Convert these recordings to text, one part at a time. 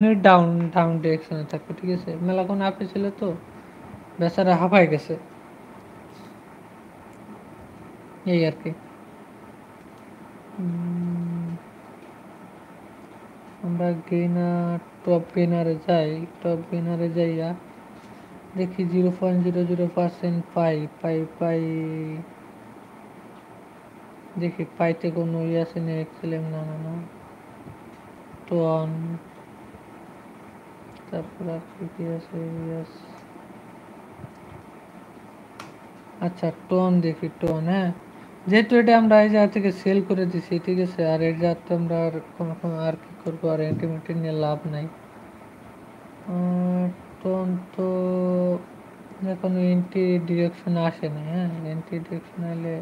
Down down ডিরেকশনে থাকবে, ঠিক আছে। মেলাক্ষণ আপে ছিল তো বেচারা হাঁপাই গেছে, এই আর কি। আমরা গেইনার টপ গেইনারে যাই, টপ গেইনারে যাইয়া দেখি 0.00% পাই পাই পাই। দেখি পাইতে কোনো ইয়ে আছে না, এক্সেলেম না না না টোন, তারপর আর কি আছে, ইয়াস। আচ্ছা টোন দেখি, টোন, হ্যাঁ। যেহেতু এটা আমরা এই জায়গা থেকে সেল করে দিছি, ঠিক আছে, আর এর জায়গা তো আমরা আর কোনো আর কি করবো, আর এন্টিমেটি নিয়ে লাভ নাই। টোন তো এখনো এন্টি ডিরেকশন আসে না, হ্যাঁ। এন্টি ডিরেকশন এলে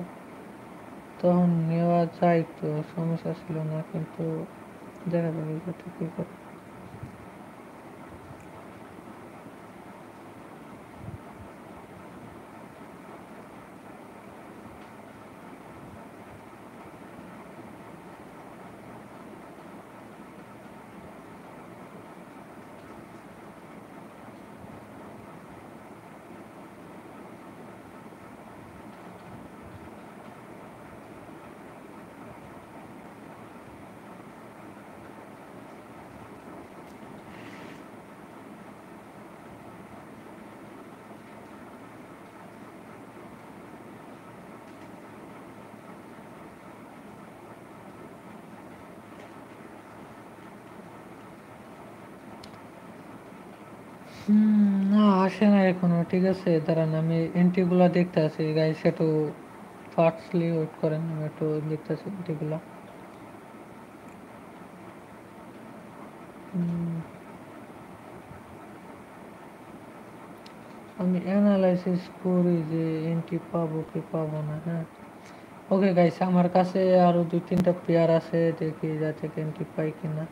তখন নেওয়া যায় তো, সমস্যা ছিল না, কিন্তু দেখা যাবে এটা কী করে। না আসে না এখনো, ঠিক আছে। দাঁড়ান আমি এন্ট্রিগুলো দেখতে আছি গাইস, একটু ফাস্টলি ওয়েট করেন, আমি একটু দেখতেছি এন্ট্রিগুলো। আমি অ্যানালাইসিস করি যে এন্ট্রি পাবো কি পাবো না, হ্যাঁ। ওকে গাইস, আমার কাছে আরও 2-3টা পেয়ার আছে, দেখি যা থেকে এন্ট্রি পাই কিনা।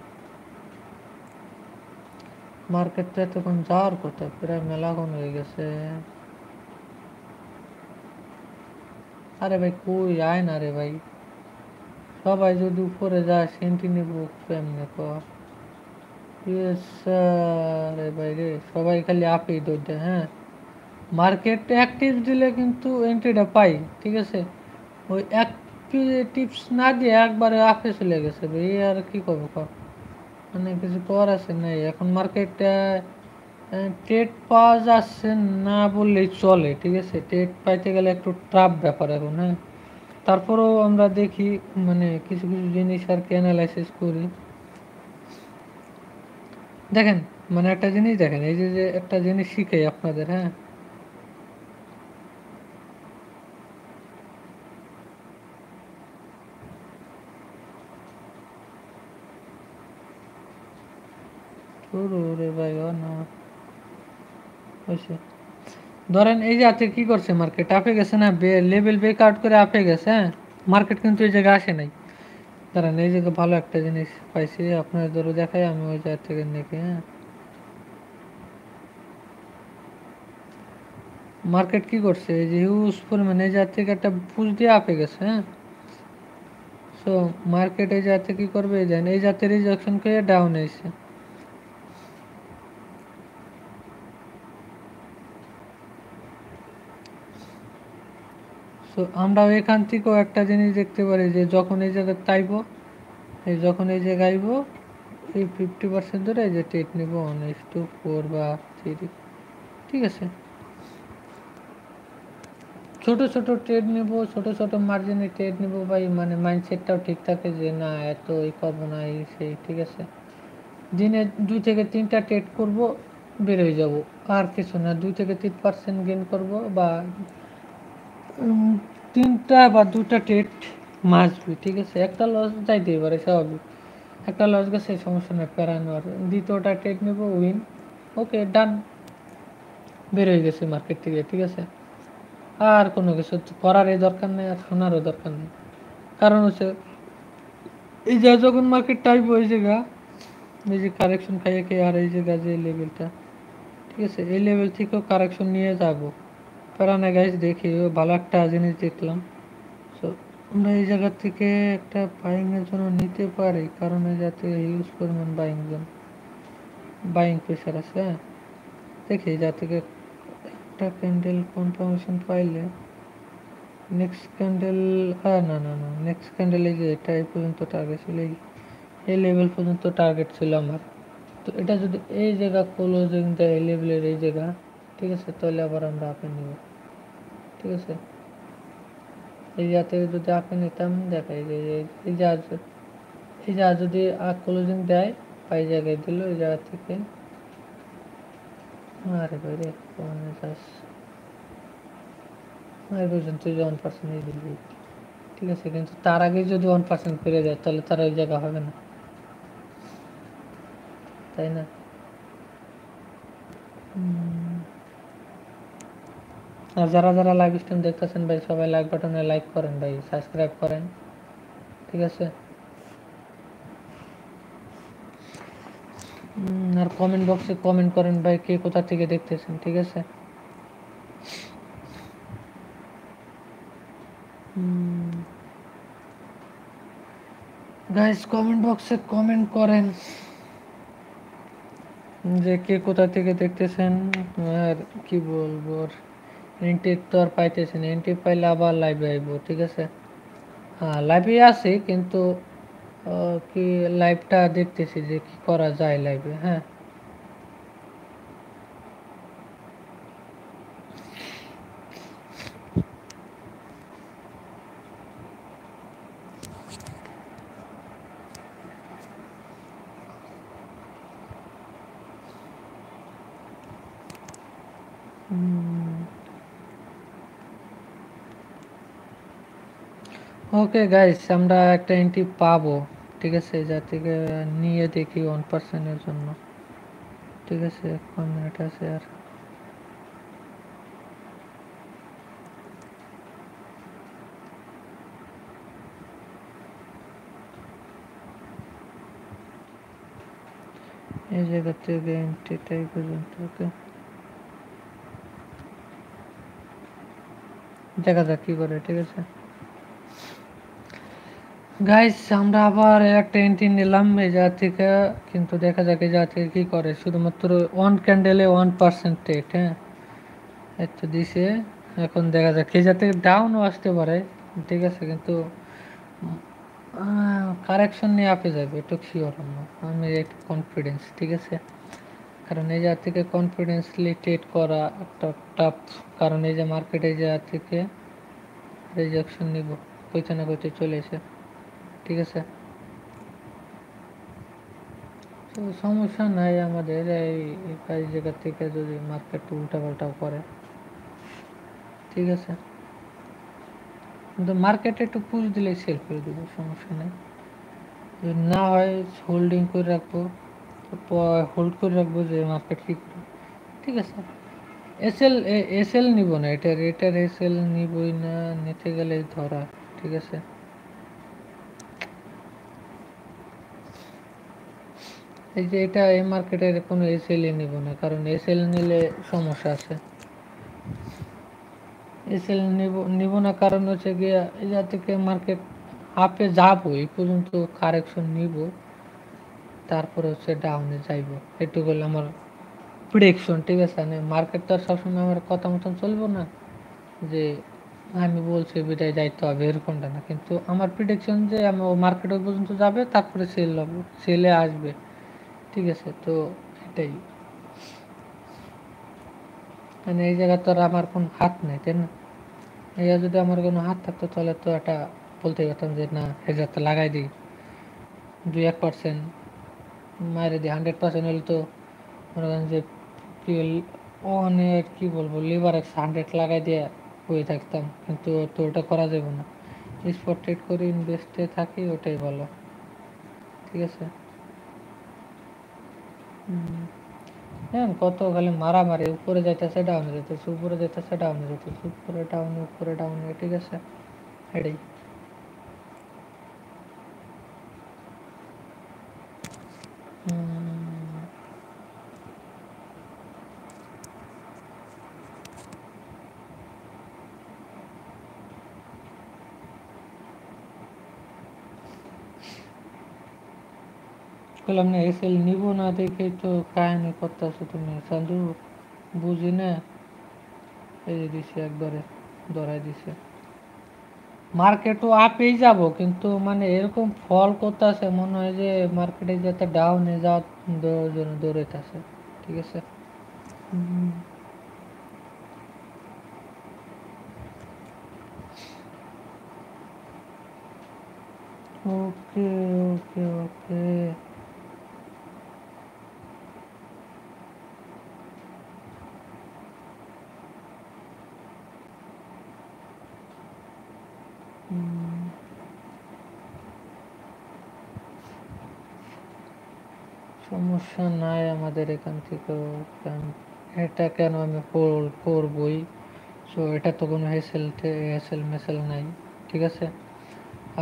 মার্কেটটা তখন যাওয়ার কথা, প্রায় মেলাক্ষণ হয়ে গেছে। আরে ভাই কই আয় না রে ভাই, সবাই যদি উপরে যায় সেন্টি নেব কেমনে কর। রে ভাই রে, সবাই খালি আপেই দৌড় দেয়, হ্যাঁ। মার্কেট অ্যাক্টিভ দিলে কিন্তু এন্ট্রিটা পাই, ঠিক আছে। ওই এক টিপস না দিয়ে একবারে আপে চলে গেছে ভাই, আর কি করবো কর, মানে কিছু করার আছে নাই এখন। মার্কেটটা ট্রেড পাওয়া যাচ্ছে না বললেই চলে, ঠিক আছে। ট্রেড পাইতে গেলে একটু টাফ ব্যাপার এখন, হ্যাঁ। তারপরেও আমরা দেখি, মানে কিছু কিছু জিনিস আর কি অ্যানালাইসিস করি। দেখেন, মানে একটা জিনিস দেখেন, এই যে যে একটা জিনিস শিখাই আপনাদের, হ্যাঁ। রে ভাই ও না হয়েছে। ধরেন এই যে আজকে কি করছে, মার্কেট আপে গেছে না, লেভেল ব্রেক আউট করে আপে গেছে, হ্যাঁ। মার্কেট কিন্তু এই জায়গায় আসে নাই। দাঁড়ান এই জায়গায় ভালো একটা জিনিস পাইছি, আপনার ধরো দেখাই, আমি ওই জায়গা থেকে দেখি, হ্যাঁ। মার্কেট কি করছে, এই যে হিউজ পরিমাণে এই জায়গা থেকে একটা পুশ দিয়ে আপে গেছে, হ্যাঁ। সো মার্কেট এই জায়গা থেকে কি করবে, এই জায়গা, এই জাতীয় রিজেকশন করে ডাউন এসে। সো আমরা এখান থেকেও একটা জিনিস দেখতে পারি, যে যখন এই জায়গায় তাইব, এই যখন এই জায়গায় আইব, এই 50% ধরে এই যে টেট নেব 1:4 বা 3, ঠিক আছে। ছোট ছোট ট্রেড নেব, ছোট ছোট মার্জিনে ট্রেড নেব ভাই, মানে মাইন্ডসেটটাও ঠিক থাকে যে না এত এই করবো না, এই সেই, ঠিক আছে। দিনে 2 থেকে 3টা ট্রেড করব, বের হয়ে যাব, আর কিছু না। 2 থেকে 3% গেইন করব, বা 3টা বা 2টা ট্রেড মাসবি, ঠিক আছে। একটা লস যাইতেই পারে, স্বাভাবিক। একটা লস গেছে, সমস্যা নেই, প্যারা নেওয়ার। দ্বিতীয়টা ট্রেড নেব, উইন, ওকে ডান, বের হয়ে গেছে মার্কেট থেকে, ঠিক আছে। আর কোনো কিছু করারই দরকার নেই, আর শোনারও দরকার নেই। কারণ হচ্ছে এই যে যখন মার্কেট টাইপ ওই জায়গা, এই যে কারেকশন খাইয়ে খেয়ে, আর এই জায়গা যে লেভেলটা, ঠিক আছে, এই লেভেল থেকেও কারেকশন নিয়ে যাব, প্যারা না গাইজ। দেখি ভালো একটা জিনিস দেখলাম, সো আমরা এই জায়গা থেকে একটা বাইংয়ের জন্য নিতে পারি, কারণ এই জায়গা থেকে হিউজ পরিমাণ বাইং জোন। বাইং প্রেশার আছে, হ্যাঁ দেখি যা থেকে একটা ক্যান্ডেল কনফার্মেশন পাইলে নেক্সট ক্যান্ডেল, না না না নেক্সট ক্যান্ডেল এই যে এটা এই পর্যন্ত টার্গেট ছিল, এই লেভেল পর্যন্ত টার্গেট ছিল আমার। তো এটা যদি এই জায়গা ক্লোজিং দেয় এই লেভেলের এই জায়গা, ঠিক আছে, তাহলে আবার আমরা আপে নিব, ঠিক আছে। এই জায়গা থেকে যদি আপে নিতাম দেখাই যে এই জায়গা, এই জায়গা যদি ক্লোজিং দেয় পাই জায়গায় দিল এই জায়গা থেকে, আরে ভাই রে কমনে যাস এই পর্যন্ত 1% এই দিবি, ঠিক আছে। কিন্তু তার আগে যদি 1% পেরে যায় তাহলে তার ওই জায়গা হবে না, তাই না? আর যারা যারা লাইভ স্ট্রিম দেখতেছেন ভাই সবাই লাইক বাটনে লাইক করেন ভাই, সাবস্ক্রাইব করেন, ঠিক আছে। আর কমেন্ট বক্সে কমেন্ট করেন ভাই কে কোথা থেকে দেখতেছেন, ঠিক আছে। গাইস কমেন্ট বক্সে কমেন্ট করেন যে কে কোথা থেকে দেখতেছেন। আর কি বলবো, আর এন্ট্রি তো আর পাইতেছেন, এন্ট্রি পাইলে আবার লাইভে আইব, ঠিক আছে। হ্যাঁ লাইভে আছি কিন্তু কি লাইভটা দেখতেছি যে কি করা যায় লাইভে, হ্যাঁ। ওকে গাইস আমরা একটা এন্ট্রি পাবো, ঠিক আছে, যা থেকে নিয়ে দেখি 1%-এর জন্য, ঠিক আছে। 1 মিনিট আছে আর, এই জায়গা থেকে এন্ট্রিটাই পর্যন্ত, ওকে দেখা যাক কি করে, ঠিক আছে। গাইস আমরা আবার একটা এন্ট্রি নিলাম এই জায়গা থেকে, কিন্তু দেখা যাক এই জায়গা থেকে কী করে। শুধুমাত্র 1 ক্যান্ডেলে 1% রেট, হ্যাঁ এত দিছে। এখন দেখা যাক এই জায়গা থেকে ডাউনও আসতে পারে, ঠিক আছে, কিন্তু কারেকশন নিয়ে আপে যাবে এটা শিওর আমি একটু কনফিডেন্স, ঠিক আছে। কারণ এই জায়গা থেকে কনফিডেন্সলি ট্রেড করা একটা টাফ, কারণ এই যে মার্কেটে এই জায়গা থেকে রিজেকশন নিব কইতে না কইতে চলে এসে, ঠিক আছে। তো সমস্যা নাই আমাদের এই জায়গা থেকে যদি মার্কেট উল্টাপাল্টাও করে, ঠিক আছে, কিন্তু মার্কেটে একটু পুশ দিলে সেল করে দেবো, সমস্যা নেই। যদি না হয় হোল্ডিং করে রাখবো, হোল্ড করে রাখবো যে মার্কেট কী করে, ঠিক আছে। এসএল নিব না, এটার এসএল নিবই না, নিতে গেলে ধরা, ঠিক আছে। এই যে এটা এই মার্কেটের কোনো এসএলই নিব না, কারণ এসএল নিলে সমস্যা আছে। এসএল নিব না কারণ হচ্ছে গিয়ে এই যা থেকে মার্কেট আপে যাবো এই পর্যন্ত কারেকশন নিব, তারপরে হচ্ছে ডাউনে যাইব, এটুকু হলো আমার প্রেডিকশন, ঠিক আছে। মানে মার্কেট তো আর সবসময় আমার কথা মতন চলবো না যে আমি বলছি বিদায় যাইতে হবে এরকমটা না, কিন্তু আমার প্রেডিকশন যে আমি মার্কেট ওই পর্যন্ত যাবে তারপরে সেল হবে, সেলে আসবে, ঠিক আছে। তো এটাই, মানে এই জায়গা তো আর আমার কোনো হাত নেই, তাই না? এই যদি আমার কোনো হাত থাকতো তাহলে তো একটা বলতে পারতাম যে না এই জায়গাতে লাগাই দিই, 2-1% মারে দিই, 100% হলে তো মনে করেন যে কি অনেক কি বলবো লিভার 100 লাগাই দিয়ে হয়ে থাকতাম, কিন্তু তো ওটা করা যাবে না। স্পট ট্রেড করে ইনভেস্টে থাকি, ওটাই ভালো, ঠিক আছে। হ্যাঁ কত খালি মারামারি, উপরে যাইতেছে ডাউনে যেতেছে, উপরে যেতেছে ডাউনে যেতেছে, উপরে ডাউনে, ঠিক আছে, এটাই। বললাম না এসএল নিব না দেখেই তো কাহিনী করতেছো তুমি সাঞ্জু, বুঝি না। এই যে দিছে একবারে ধরাই দিছে। মার্কেটও আপেই যাব, কিন্তু মানে এরকম ফল করতেছে মনে হয় যে মার্কেটে যাতে ডাউনে যাওয়ার জন্য দৌড়াইতেছে। ঠিক আছে। ওকে ওকে ওকে। সমস্যা নাই আমাদের এখান থেকেও, কারণ এটা কেন আমি করবই। সো এটা তো কোনো হেসেল মেসেল নাই। ঠিক আছে।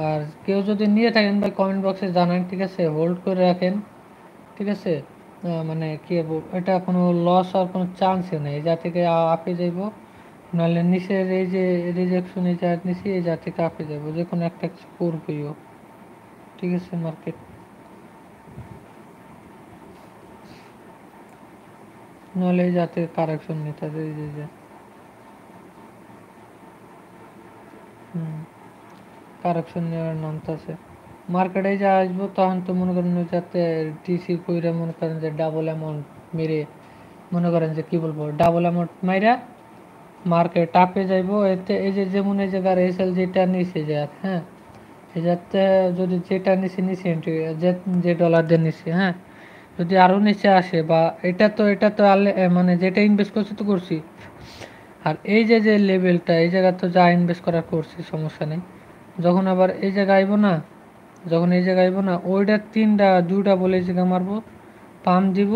আর কেউ যদি নিয়ে থাকেন ভাই কমেন্ট বক্সে জানান। ঠিক আছে, হোল্ড করে রাখেন। ঠিক আছে। মানে কি বলবো, এটা কোনো লস হওয়ার কোনো চান্সই নেই। এই যা থেকে আপে যাইব, নাহলে নিচের এই যে রিজেকশন এই যা নিচে এই যা থেকে আপে যাবো, যে কোনো একটা কিছু করবেইও। ঠিক আছে। মার্কেট নাহলে এই যাতে কারেকশন নিতে হবে, এই যে কারেকশন নেওয়ার নামতাছে। মার্কেটে যা আসবো তখন তো মনে করেন যাতে টিসি কইরা মনে করেন যে ডাবল অ্যামাউন্ট মেরে, মনে করেন যে কি বলবো, ডাবল অ্যামাউন্ট মাইরা মার্কেট আপে যাইবো। এতে এই যে যেমন এই জায়গার এসএল যেটা নিচে যায়, হ্যাঁ, এই যাতে যদি যেটা নিচে নিচে এন্ট্রি যে ডলার দিয়ে নিচে, হ্যাঁ, যদি আরও নিচে আসে বা এটা তো মানে যেটা ইনভেস্ট করছি তো করছি। আর এই যে যে লেভেলটা এই জায়গা তো যা ইনভেস্ট করার করছি সমস্যা নেই। যখন আবার এই জায়গায় আইব না, যখন এই জায়গায় আইব না, ওইটা দুইটা বলে এই জায়গা মারবো, পাম্প দিব।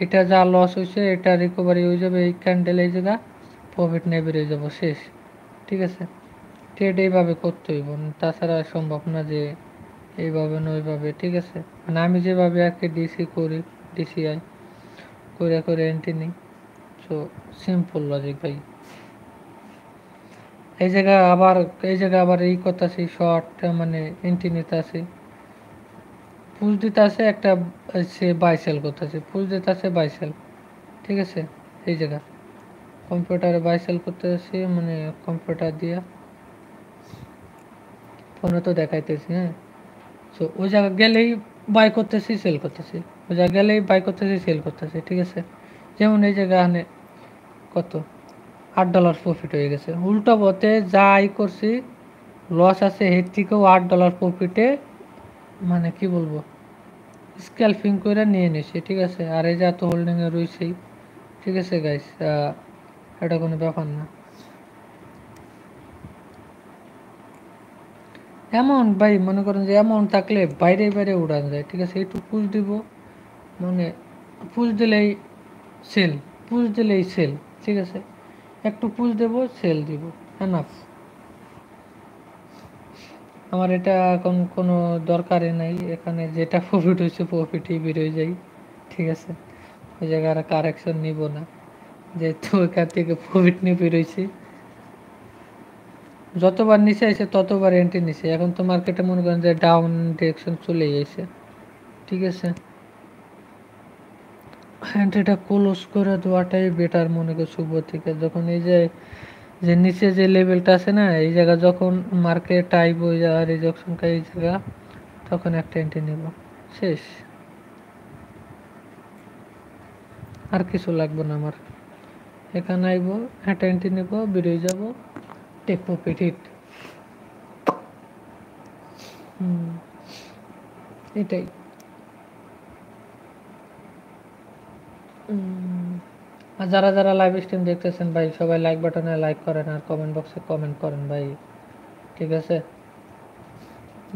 এটা যা লস হয়েছে এটা রিকভারি হয়ে যাবে এই ক্যান্ডেল, এই জায়গা প্রফিট নিয়ে বেরিয়ে যাবো, শেষ। ঠিক আছে। ট্রেড এইভাবে করতে হইব, তাছাড়া সম্ভব না যে এইভাবে না ওইভাবে। ঠিক আছে। মানে আমি যেভাবে আর কি ডিসি করি, ডিসিআই করে করে এন্ট্রি নিই। সো সিম্পল লজিক ভাই। এই জায়গা আবার এই করতেছি শর্ট, মানে এন্ট্রি নিতে আসি, পুশ দিতে আসে একটা, সে বাই সেল করতেছে, পুশ দিতে আসে বাই সেল। ঠিক আছে। এই জায়গা কম্পিউটারে বাই সেল করতে আসি, মানে কম্পিউটার দিয়ে ফোনে তো দেখাইতেছি, হ্যাঁ। সো ওই জায়গা গেলেই বাই করতেছি, সেল করতেছি, ওই জায়গা গেলেই বাই করতেছি, সেল করতেছি। ঠিক আছে। যেমন এই জায়গা আনে কত, $8 প্রফিট হয়ে গেছে। উল্টো পথে যা আই করছি লস আছে, এর থেকেও $8 প্রফিটে, মানে কি বলবো, স্ক্যালপিং করে নিয়ে নিছি। ঠিক আছে। আর এই যা তো হোল্ডিংয়ে রয়েছেই। ঠিক আছে গাইস, এটা কোনো ব্যাপার না। অ্যামাউন্ট ভাই মনে করেন যে অ্যামাউন্ট থাকলে বাইরে বাইরে উড়ান যায়। ঠিক আছে। একটু পুশ দিব, মানে পুশ দিলেই সেল, পুশ দিলেই সেল। ঠিক আছে। একটু পুশ দেব, সেল দিব, এনাফ। আমার এটা এখন কোনো দরকারই নাই, এখানে যেটা প্রফিট হয়েছে প্রফিটই বেরোয় যাই। ঠিক আছে। ওই জায়গায় আর কারেকশন নিব না, যেহেতু এখান থেকে প্রফিট নিয়ে বেরোইছি। যতবার নিচে আসে ততবার এন্ট্রি নিছে। এখন তো মার্কেটে মনে করেন যে ডাউন ডিরেকশন চলে গেছে। ঠিক আছে। এন্ট্রিটা ক্লোজ করে দেওয়াটাই বেটার মনে করি শুভ থেকে। যখন এই যে যে নিচে যে লেভেলটা আছে না, এই জায়গা যখন মার্কেট আইব, ওই জায়গা রিজেকশন এই জায়গা, তখন একটা এন্ট্রি নেব, শেষ। আর কিছু লাগবে না আমার। এখানে আইব, একটা এন্ট্রি নেব, বেরিয়ে যাব, টেক প্রফিট হিট। এটাই। আর যারা যারা লাইভ স্ট্রিম দেখতেছেন ভাই, সবাই লাইক বাটনে লাইক করেন আর কমেন্ট বক্সে কমেন্ট করেন ভাই। ঠিক আছে।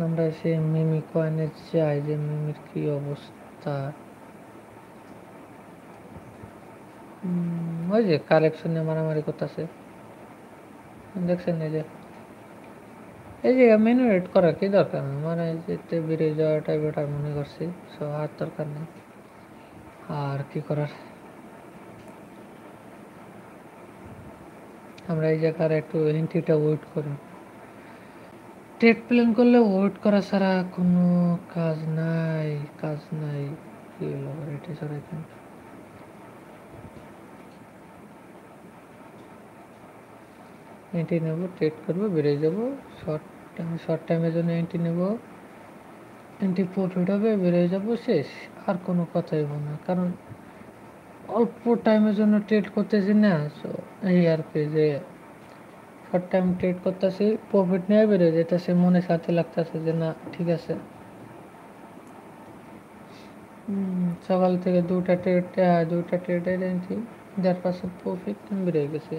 আমরা সেই মিমি কয়েনে চাই, যে মিমির কি অবস্থা। ওই যে কালেকশনে মারামারি করতেছে, দেখছেন? এই যে মিনুরেট করার কি দরকার, মানে যেতে বেরিয়ে যাওয়াটাই বেটার মনে করছি। সো আর দরকার নেই, আর কি করার। আমরা এই জায়গার একটু এন্ট্রিটা ওয়েট করি। ট্রেড প্ল্যান করলে ওয়েট করা ছাড়া কোনো কাজ নাই, কাজ নাই। কি হলো আবার এটা ছাড়া এখানে? এন্ট্রি নেবো, ট্রেড করবো, বেরিয়ে যাবো। শর্ট টাইমের জন্য এন্ট্রি নেবো, এন্ট্রি প্রফিট হবে, বেরিয়ে যাবো, শেষ। আর কোনো কথাই হবো না, কারণ অল্প টাইমের জন্য ট্রেড করতেছি না। সো এই আর কি, যে শর্ট টাইম ট্রেড করতেছি, প্রফিট নিয়ে বেরিয়ে যেতেছে, মনে শান্তি লাগতেছে যে না ঠিক আছে। সকাল থেকে দুটা ট্রেডের এন্ট্রি, 1.5% প্রফিট বেড়ে গেছে,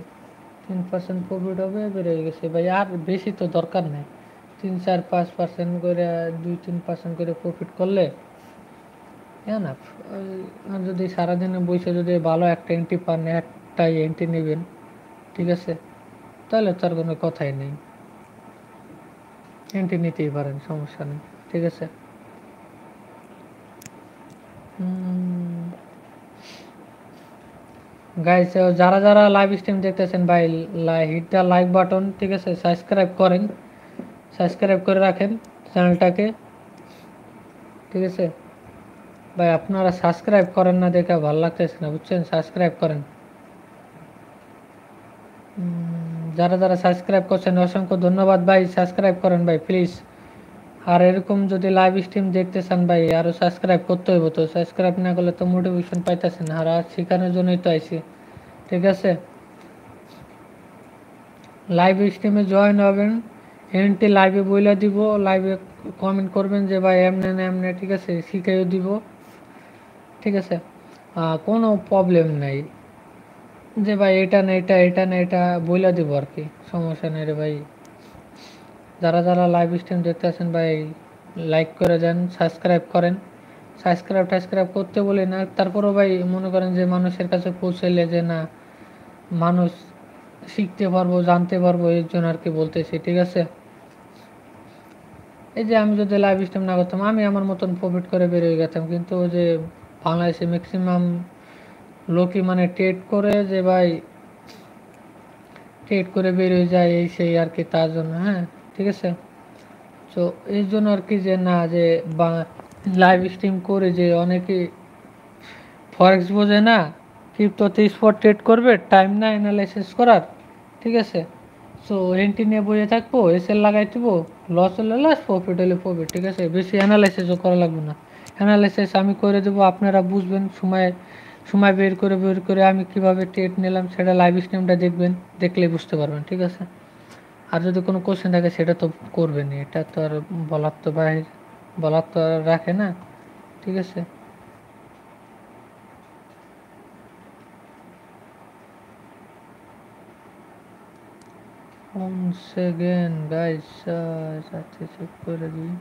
3% প্রফিট হবে, বেড়ে গেছে ভাই। আর বেশি তো দরকার নেই, 3-4-5% করে, 2-3% করে প্রফিট করলে না। আর যদি সারাদিনে বসে যদি ভালো একটা এন্ট্রি পান, একটাই এন্ট্রি নেবেন, ঠিক আছে, তাহলে তার কোনো কথাই নেই, এন্ট্রি নিতেই পারেন, সমস্যা নেই, ঠিক আছে। গাইস, যারা যারা লাইভ স্ট্রিম দেখতেছেন ভাই, হিট দ্য লাইক বাটন, ঠিক আছে, সাবস্ক্রাইব করেন, সাবস্ক্রাইব করে রাখেন চ্যানেলটাকে, ঠিক আছে ভাই। আপনারা সাবস্ক্রাইব করেন না দেখে ভালো লাগতেছে না, বুঝছেন, সাবস্ক্রাইব করেন। যারা যারা সাবস্ক্রাইব করছেন অসংখ্য ধন্যবাদ ভাই, সাবস্ক্রাইব করেন ভাই প্লিজ। আর এরকম যদি লাইভ স্ট্রিম দেখতে চান ভাই, আরও সাবস্ক্রাইব করতে হইব, তো সাবস্ক্রাইব না করলে তো মোটিভেশন পাইতেছেন, আর শেখানোর জন্যই তো আইছি, ঠিক আছে। লাইভ স্ট্রিমে জয়েন হবেন, এনটি লাইভে বইলা দিব, লাইভে কমেন্ট করবেন যে ভাই এমনে না এমনে, ঠিক আছে, শিখাইও দিব, ঠিক আছে। কোনো প্রবলেম নাই যে ভাই এটা না এটা, এটা না এটা, বইলা দিব আর কি, সমস্যা নেই রে ভাই। যারা যারা লাইভ স্ট্রিম দেখতে আছেন ভাই, লাইক করে দেন, সাবস্ক্রাইব করেন। সাবস্ক্রাইব করতে বলি না, তারপরও ভাই মনে করেন যে মানুষের কাছে পৌঁছাইলে যে না, মানুষ শিখতে পারবো, জানতে পারবো, এর জন্য আর কি বলতেছি, ঠিক আছে। এই যে আমি যদি লাইভ স্ট্রিম না করতাম, আমি আমার মতন প্রফিট করে বেরিয়ে গেতাম, কিন্তু যে বাংলাদেশে ম্যাক্সিমাম লোকই মানে ট্রেড করে, যে ভাই ট্রেড করে বেরিয়ে যায়, এই সেই আর কি, তার জন্য, হ্যাঁ, ঠিক আছে। তো এই জন্য আর কি, যে না, যে লাইভ স্ট্রিম করে যে অনেকে ফরেক্স বোঝে না, ক্রিপ্টোতে স্পট ট্রেড করবে, টাইম না অ্যানালাইসিস করার, ঠিক আছে। সো এন্ট্রি নিয়ে বসে থাকবো, এসএল লাগাই দেবো, লস হলে লস, প্রফিট হলে প্রফিট, ঠিক আছে, বেশি অ্যানালাইসিসও করা লাগবে না। অ্যানালাইসিস আমি করে দেবো, আপনারা বুঝবেন, সময় সময় বের করে আমি কিভাবে ট্রেড নিলাম সেটা লাইভ স্ট্রিমটা দেখবেন, দেখলেই বুঝতে পারবেন, ঠিক আছে। আর যদি কোনো কোশ্চেন থাকে সেটা তো করবেনই, এটা তো আর বলার তো বাইরে, বলার তো আর রাখে না, ঠিক আছে। once again guys, সাথে চেক করে দিই।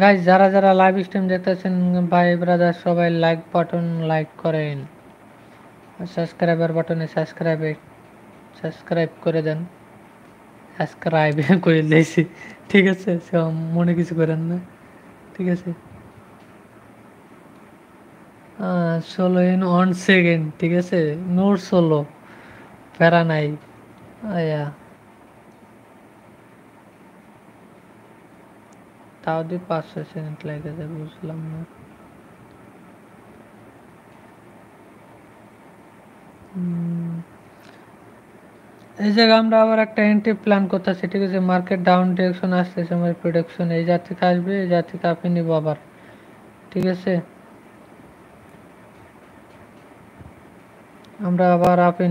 গাইজ, যারা যারা লাইভ স্ট্রিম দেখতেছেন ভাই ব্রাদার, সবাই লাইক বাটন লাইক করেন, সাবস্ক্রাইবার বাটনে সাবস্ক্রাইব করে দেন, সাবস্ক্রাইব করে দিয়েছি, ঠিক আছে, মনে কিছু করেন না, ঠিক আছে। 16 in 1 second, ঠিক আছে, নোট 16, প্যারা নাই। আয়া, তাও দিয়ে 5-6 সেকেন্ড লেগে যায়, বুঝলাম না। এই জায়গায় আমরা আবার একটা এন্ট্রি প্ল্যান করতেছি, ঠিক আছে। মার্কেট ডাউন ডিরেকশন আসতেছে, আমার প্রেডিকশন এই জাত থেকে আসবে, এই জাত থেকে আপনি নিব আবার, ঠিক আছে। আমরা আবার আপে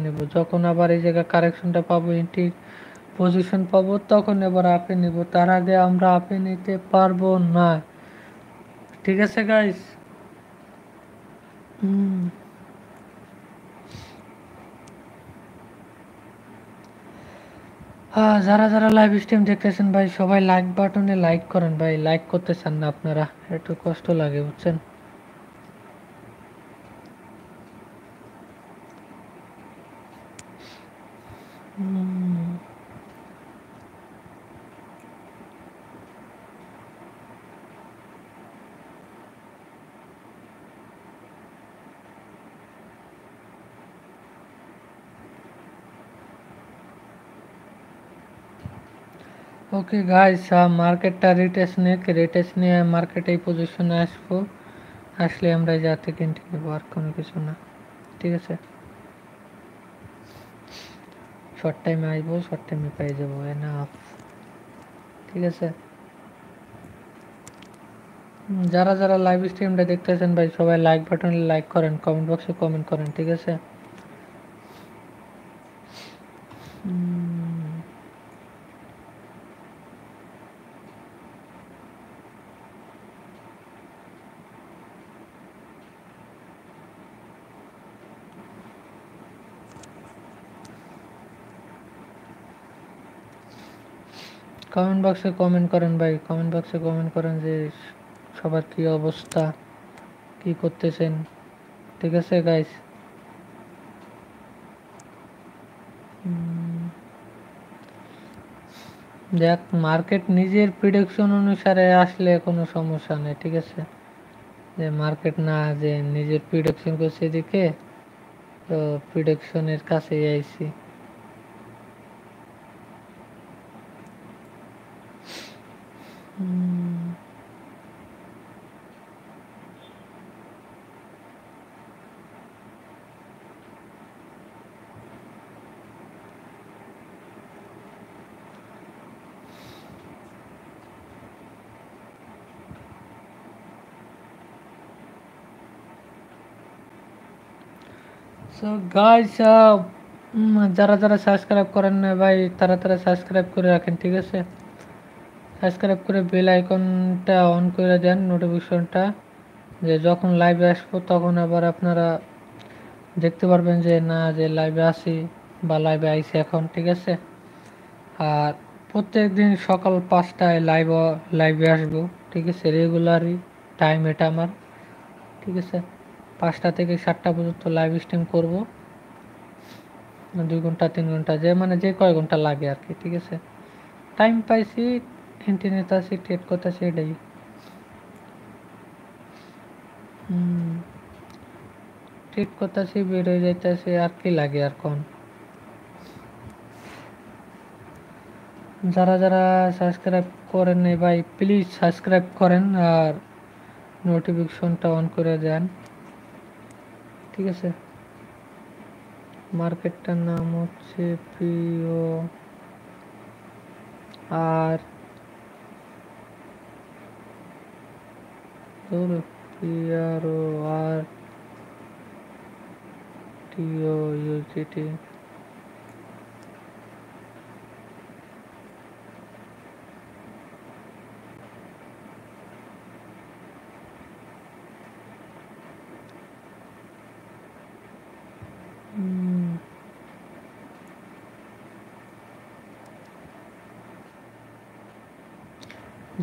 নিব যখন আবার এই জায়গায় কারেকশনটা পাবো, এন্ট্রি পজিশন পাবো, তখন এবার আপে নিব, তার আগে আমরা আপে নিতে পারবো না, ঠিক আছে গাইস। হ্যাঁ, যারা যারা লাইভ স্ট্রিম দেখতেছেন ভাই, সবাই লাইক বাটনে লাইক করেন ভাই, লাইক করতে চান না আপনারা, একটু কষ্ট লাগে, বুঝছেন। ওকে গাইস, মার্কেটটা রিটেস্ট নিয়ে মার্কেটে এই পজিশনে আসবো, আসলে আমরা যা থেকে কিনতে নেবো, আর কোনো কিছু না। ঠিক আছে, শর্ট টাইমে আসবো, শর্ট টাইমে পেয়ে যাবো এনাফ। ঠিক আছে, যারা যারা লাইভ স্ট্রিমটা দেখতেছেন ভাই, সবাই লাইক বাটনে লাইক করেন, কমেন্ট বক্সে কমেন্ট করেন। ঠিক আছে, কমেন্ট বক্সে কমেন্ট করেন ভাই, কমেন্ট বক্সে কমেন্ট করেন যে সবার কি অবস্থা, কি করতেছেন। ঠিক আছে গাইস, দেখ মার্কেট নিজের প্রিডিকশন অনুসারে আসলে কোনো সমস্যা নেই। ঠিক আছে, যে মার্কেট না যে নিজের প্রিডিকশন করছে এদিকে, তো প্রিডিকশনের কাছেই আইছি। সো গাইস, যারা যারা সাবস্ক্রাইব করেন না ভাই, তারা তারা সাবস্ক্রাইব করে রাখেন। ঠিক আছে, সাবস্ক্রাইব করে বেল আইকনটা অন করে দেন, নোটিফিকেশনটা, যে যখন লাইভে আসবো তখন আবার আপনারা দেখতে পারবেন যে না যে লাইভে আসি বা লাইভে আইসি এখন। ঠিক আছে, আর প্রত্যেক দিন সকাল 5টায় লাইভে আসবো। ঠিক আছে, রেগুলারই টাইম এটা আমার। ঠিক আছে, 5টা থেকে 7টা পর্যন্ত লাইভ স্ট্রিম করব, 2 ঘন্টা 3 ঘন্টা, যে মানে যে কয় ঘন্টা লাগে আর কি। ঠিক আছে, টাইম পাইছি, ইন্টারনেট আছে, ট্রেড করতেছি, এটাই। ট্রেড করতেছি, বের হয়ে যাইতেছে, আর কি লাগে আর কোন। যারা যারা সাবস্ক্রাইব করেন নাই ভাই, প্লিজ সাবস্ক্রাইব করেন আর নোটিফিকেশনটা অন করে দেন। ঠিক আছে, মার্কেটটার নাম হচ্ছে পিও আর পিআরও আর টিও ইউজিটি।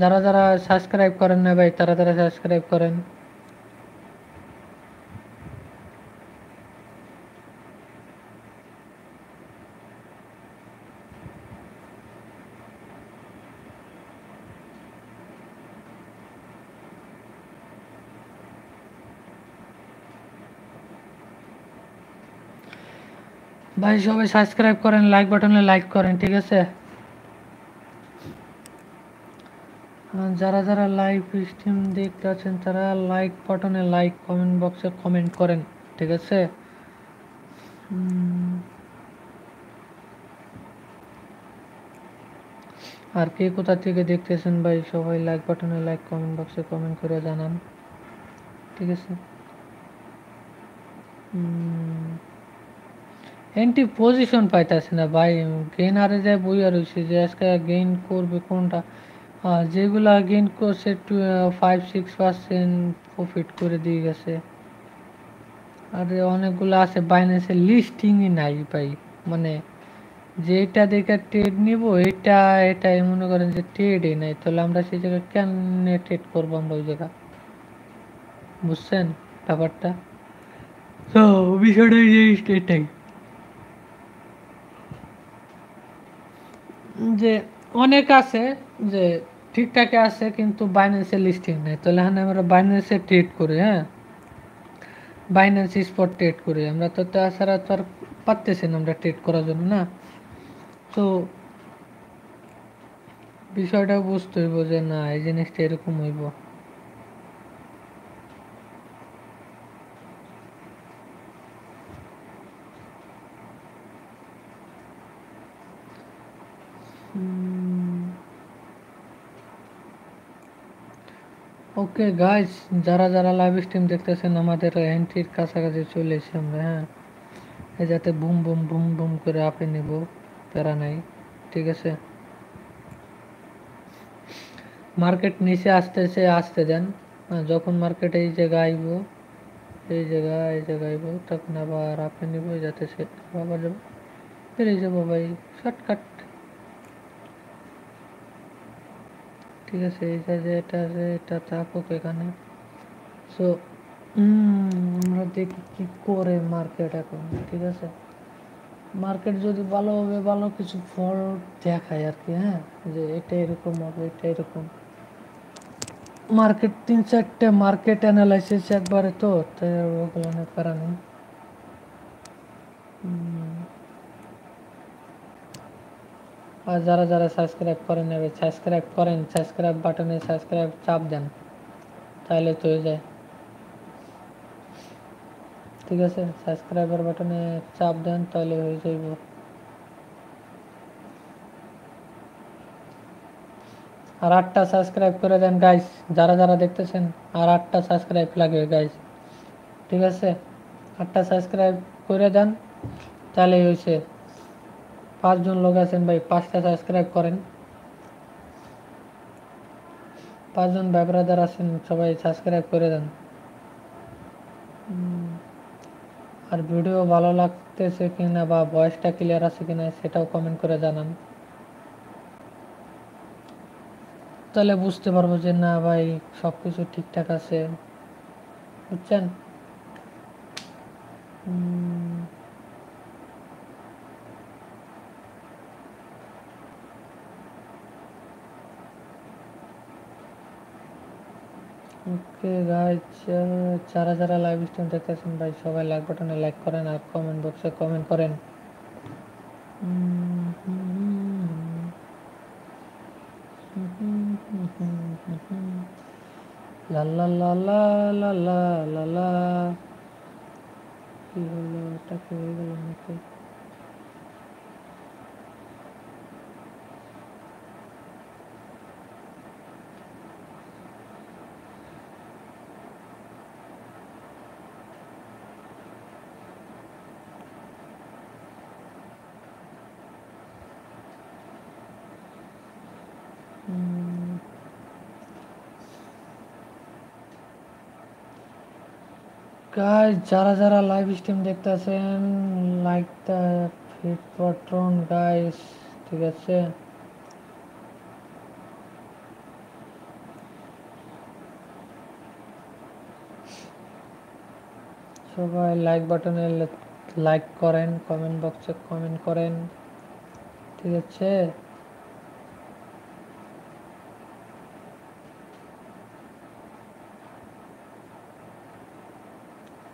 যারা যারা সাবস্ক্রাইব করেন না ভাই, তারা তারা সাবস্ক্রাইব করেন। ভাই সবাই সাবস্ক্রাইব করেন, লাইক বাটনে লাইক করেন। ঠিক আছে, যারা যারা লাইভ স্ট্রিম দেখতে আছেন তারা লাইক বাটনে লাইক, কমেন্ট বক্সে কমেন্ট করেন। ঠিক আছে, আর কে কোথা থেকে দেখতেছেন ভাই, সবাই লাইক বাটনে লাইক, কমেন্ট বক্সে কমেন্ট করে জানান। ঠিক আছে, এন্টি পজিশন পাইতেছে না ভাই, গেইন আরে যায় বইয়া রয়েছে যে আজকে গেইন করবে কোনটা। যেগুলা গেইন করছে 5-6% প্রফিট করে দিয়ে গেছে, আর অনেকগুলো আছে বাইন্যান্সের লিস্টিংই নাই ভাই। মানে যেটা দেখে ট্রেড নিব, এটাই মনে করেন যে ট্রেডই নাই, তাহলে আমরা সেই জায়গায় কেমনে ট্রেড করবো আমরা ওই জায়গা, বুঝছেন ব্যাপারটা? তো বিষয়টা এটাই যে অনেক আছে যে ঠিকঠাক আছে কিন্তু বাইন্যান্সের লিস্টিং নেই, তাহলে হ্যাঁ আমরা বাইন্যান্সে ট্রেড করি, হ্যাঁ বাইন্যান্স স্পট ট্রেড করি আমরা, তো তাছাড়া তো আর পারতেছি না আমরা ট্রেড করার জন্য না। তো বিষয়টা বুঝতে হইব যে না এই জিনিসটা এরকম হইব। ওকে গাইস, যারা যারা লাইভ স্ট্রিম দেখতেছেন আমাদের এন্ট্রির কাছাকাছি চলে এসে আমরা, হ্যাঁ, এই যাতে বুম বুম বুম বুম করে আপে নেব, প্যারা নাই, ঠিক আছে। মার্কেট নিচে আসতেছে, আসতে দেন। যখন মার্কেট এই জায়গায় আইব, এই জায়গায় আইব, তখন আবার আপে নেব যাতে সে আবার যাবো, বেরিয়ে যাবো ভাই, শর্টকাট, ঠিক আছে। এই যে এটা আছে, এটা থাকুক এখানে। সো আমরা দেখি কি করে মার্কেট এখন, ঠিক আছে। মার্কেট যদি ভালোভাবে ভালো কিছু ফল দেখায় আর কি, হ্যাঁ, যে এটা এরকম হবে, এটা এরকম, মার্কেট 3-4টে মার্কেট অ্যানালাইসিস একবারে, তো তাই ওগুলো নিয়ে প্যারা নেই। আর যারা যারা সাবস্ক্রাইব করেন নেবে, সাবস্ক্রাইব করেন, সাবস্ক্রাইব বাটনে সাবস্ক্রাইব চাপ দেন, তাহলে তো হয়ে যায়, ঠিক আছে। সাবস্ক্রাইবার বাটনে চাপ দেন, তাহলে হয়ে যাইব। আর 8টা সাবস্ক্রাইব করে দেন গাইস, যারা যারা দেখতেছেন, আর 8টা সাবস্ক্রাইব লাগবে গাইস, ঠিক আছে। 8টা সাবস্ক্রাইব করে দেন, তাহলে হয়েছে। 5 জন লোক আছেন ভাই, 5টা সাবস্ক্রাইব করেন। 5 জন ভাই ব্রাদার আছেন, সবাই সাবস্ক্রাইব করে দেন। আর ভিডিও ভালো লাগতেছে কিনা বা ভয়েসটা ক্লিয়ার আছে কিনা সেটাও কমেন্ট করে জানান, তাহলে বুঝতে পারবো যে না ভাই সব কিছু ঠিকঠাক আছে, বুঝছেন। ওকে গাইজ, যারা যারা লাইভ স্ট্রিম দেখতেছেন ভাই, সবাই লাইক বাটনে লাইক করেন আর কমেন্ট বক্সে কমেন্ট করেন। লা লা লা লা লা লা লা লা। কি হলো, এটা কি হয়ে গেল নাকি? গাইজ, যারা যারা লাইভ স্ট্রিম দেখতেছেন, like the fit button guys, ঠিক আছে। সবাই লাইক বাটনে লাইক করেন, কমেন্ট বক্সে কমেন্ট করেন, ঠিক আছে।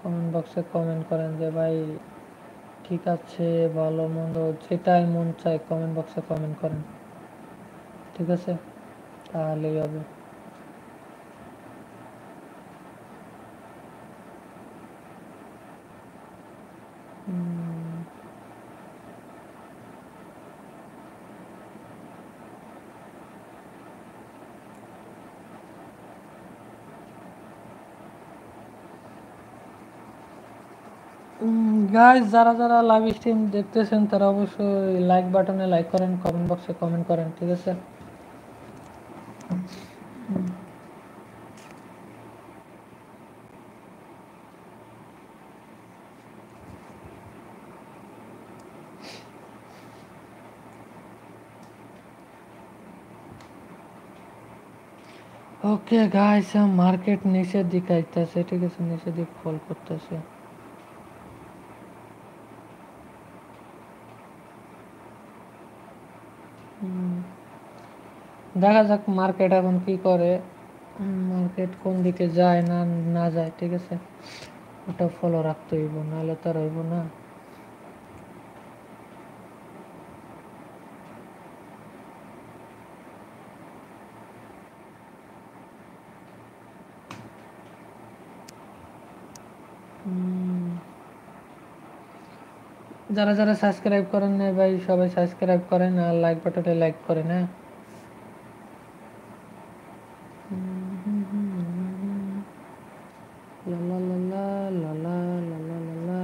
কমেন্ট বক্সে কমেন্ট করেন যে ভাই ঠিক আছে, ভালো মন্দ যেটাই মন চায় কমেন্ট বক্সে কমেন্ট করেন, ঠিক আছে, তাহলেই হবে। গাইজ, যারা যারা লাইভ স্ট্রিম দেখতেছেন তারা অবশ্যই লাইক বাটনে লাইক করেন, কমেন্ট বক্সে কমেন্ট করেন, ঠিক আছে। ওকে গাইস, মার্কেট নিচের দিকে আইতেছে, ঠিক আছে, নিচের দিকে ফল করতেছে। দেখা যাক মার্কেট এখন কি করে, মার্কেট কোন দিকে যায় না না যায়, ঠিক আছে, ওটা ফলো রাখতে হইব, নাহলে তো আর হইব না। যারা যারা সাবস্ক্রাইব করেন না ভাই সবাই সাবস্ক্রাইব করেন আর লাইক বাটনে লাইক করেন। হ্যাঁ, লা লা লা লা লা লা লা লা লা লা।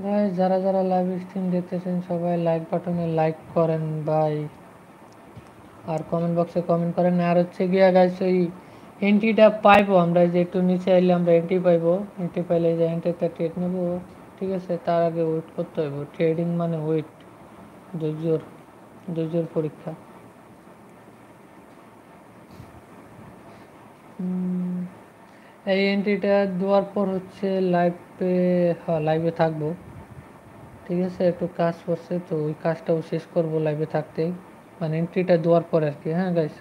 ভাই যারা যারা লাইভ স্ট্রিম দেখতেছেন সবাই লাইক বাটনে লাইক করেন ভাই, আর কমেন্ট বক্সে কমেন্ট করেন। আর হচ্ছে গিয়া গাইস ওই এন্ট্রিটা পাইবো আমরা, যে একটু নিচে আইলে আমরা এন্ট্রি পাইবো, এন্ট্রি পাইলে যে এন্ট্রিতে ট্রেড নেবো, ঠিক আছে? তার আগে ওয়েট করতে হইব। ট্রেডিং মানে ওয়েট, ধৈর্যর ধৈর্যর পরীক্ষা। এই এন্ট্রিটা দেওয়ার পর হচ্ছে লাইভে, হ্যাঁ লাইভে থাকবো, ঠিক আছে? একটু কাজ করছে তো ওই কাজটাও শেষ করবো লাইভে থাকতেই, মানে এন্ট্রিটা দেওয়ার পর আর কি। হ্যাঁ গাইস,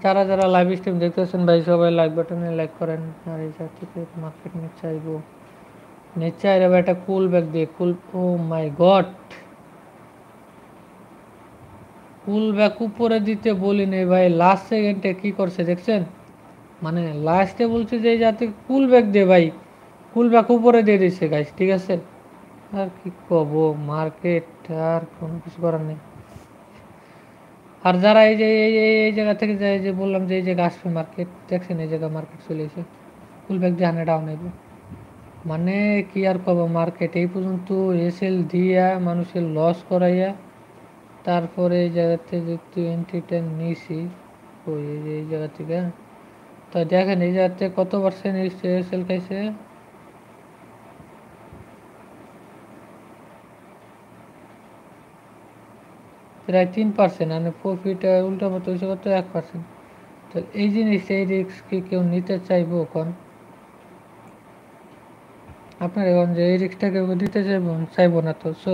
যারা যারা লাইভ স্ট্রিম দেখতেছেন ভাই সবাই লাইক বাটনে লাইক করেন। আর এই থেকে মার্কেট নিয়ে চাইবো, নিচে আইরে একটা কুল ব্যাগ দিয়ে কুল, ও মাই গড, কুল ব্যাগ উপরে দিতে বলি নেই ভাই, লাস্ট সেকেন্ডে কি করছে দেখছেন? মানে লাস্টে বলছে যে যাতে কুল ব্যাগ দে ভাই, কুল ব্যাগ উপরে দিয়ে দিচ্ছে গাইস, ঠিক আছে? আর কি কব, মার্কেট আর কোনো কিছু করার নেই। আর যারা এই যে এই জায়গা থেকে যায়, যে বললাম যে এই জায়গা আসবে মার্কেট, দেখছেন এই জায়গা মার্কেট চলে এসে ফুল ব্যাগ দিয়ে হানে ডাউন আইব। মানে কি আর কব, মার্কেট এই পর্যন্ত এসএল দিয়া মানুষের লস করাইয়া তারপরে এই জায়গাতে যে 2010 নিয়েছি, ওই এই জায়গা থেকে। তো দেখেন এই জায়গাতে কত পার্সেন্ট এসএল খাইছে, প্রায় 3%। মানে প্রফিট উল্টা মতো হয়েছে কত, 1%। তো এই জিনিসটা, এই রিস্ক কি কেউ নিতে চাইবো এখন? আপনার এখন যে এই রিস্কটা কেউ দিতে চাইবো না তো। সো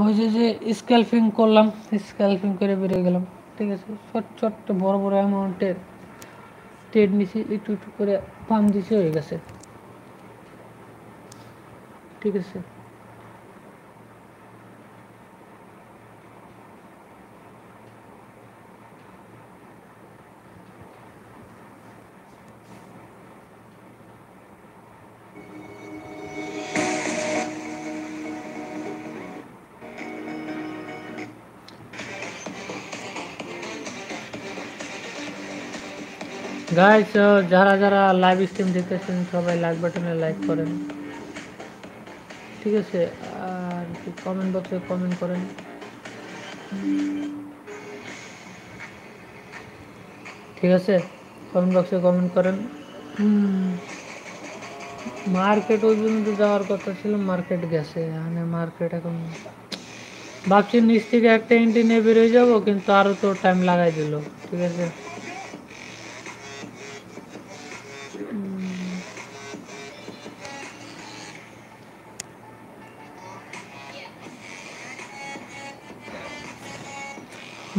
ওই যে স্ক্যালপিং করলাম, স্ক্যালপিং করে বেরিয়ে গেলাম, ঠিক আছে? ছোট ছোট্ট বড় বড় অ্যামাউন্টের ট্রেড নিছি, একটু একটু করে পাম দিছে, হয়ে গেছে, ঠিক আছে? গাইস যারা যারা লাইভ স্ট্রিম দেখতেছেন সবাই লাইক বাটনে লাইক করেন, ঠিক আছে? আর কমেন্ট বক্সে কমেন্ট করেন, ঠিক আছে? কমেন্ট বক্সে কমেন্ট করেন। মার্কেট ওই পর্যন্ত যাওয়ার কথা ছিল, মার্কেট গেছে, মানে মার্কেট এখন ভাবছি নিচ থেকে একটা এন্ট্রি নিয়ে বেরোয় যাবো, কিন্তু আরও তো টাইম লাগাই দিল, ঠিক আছে?